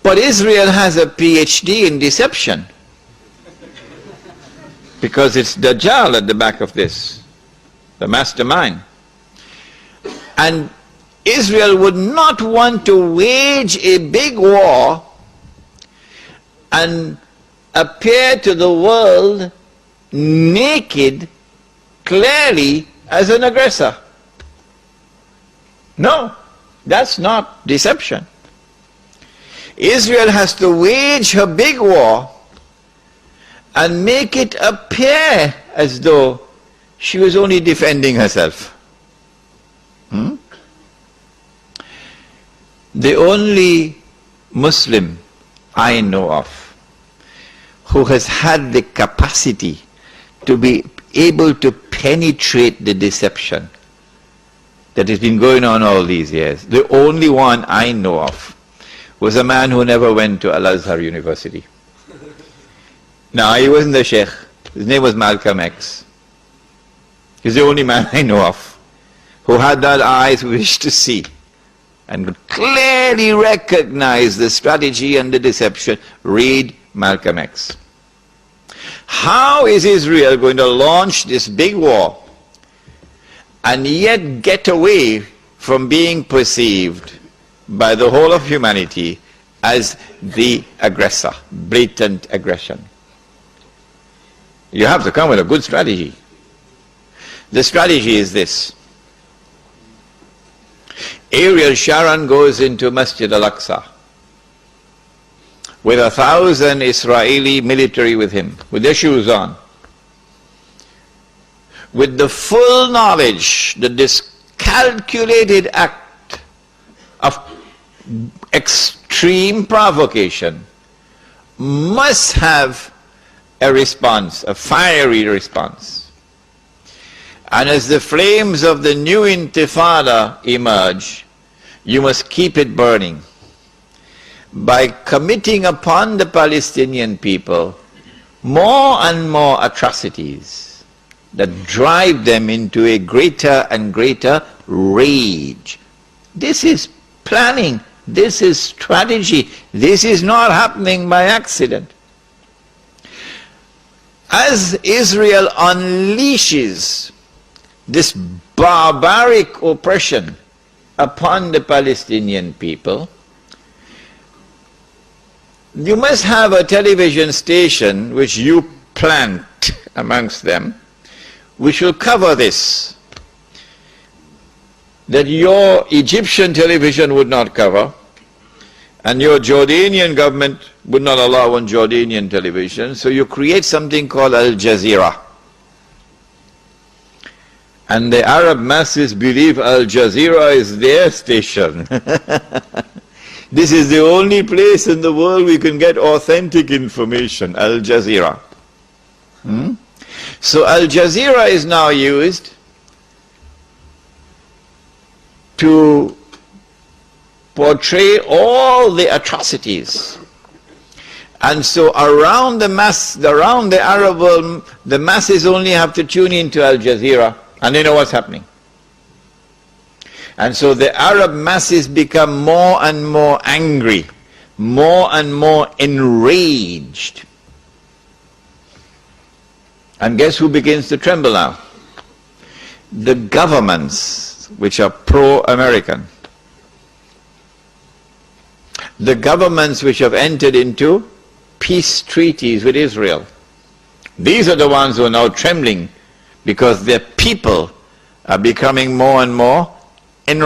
But Israel has a PhD in deception, because it's Dajjal at the back of this, the mastermind. And Israel would not want to wage a big war and appear to the world naked, clearly, as an aggressor. No, that's not deception. Israel has to wage her big war and make it appear as though she was only defending herself. The only Muslim I know of who has had the capacity to be able to penetrate the deception that has been going on all these years, the only one I know of, was a man who never went to Al-Azhar University. No, he wasn't the Sheikh. His name was Malcolm X. He's the only man I know of who had that eyes wish to see and could clearly recognize the strategy and the deception. Read Malcolm X. How is Israel going to launch this big war and yet get away from being perceived by the whole of humanity as the aggressor, blatant aggression? You have to come with a good strategy. The strategy is this. Ariel Sharon goes into Masjid Al-Aqsa with 1,000 Israeli military with him, with their shoes on, with the full knowledge that this calculated act of extreme provocation must have a response, a fiery response. And as the flames of the new intifada emerge, you must keep it burning by committing upon the Palestinian people more and more atrocities that drive them into a greater and greater rage. This is planning, this is strategy, this is not happening by accident. As Israel unleashes this barbaric oppression upon the Palestinian people, you must have a television station which you plant amongst them, which will cover this, that your Egyptian television would not cover, and your Jordanian government would not allow on Jordanian television, so you create something called Al Jazeera. And the Arab masses believe Al Jazeera is their station. This is the only place in the world we can get authentic information, Al Jazeera. So Al Jazeera is now used to portray all the atrocities. And so around the Arab world, the masses only have to tune into Al Jazeera and they know what's happening. And so the Arab masses become more and more angry, more and more enraged. And guess who begins to tremble now? The governments which are pro-American. The governments which have entered into peace treaties with Israel. These are the ones who are now trembling because their people are becoming more and more enraged.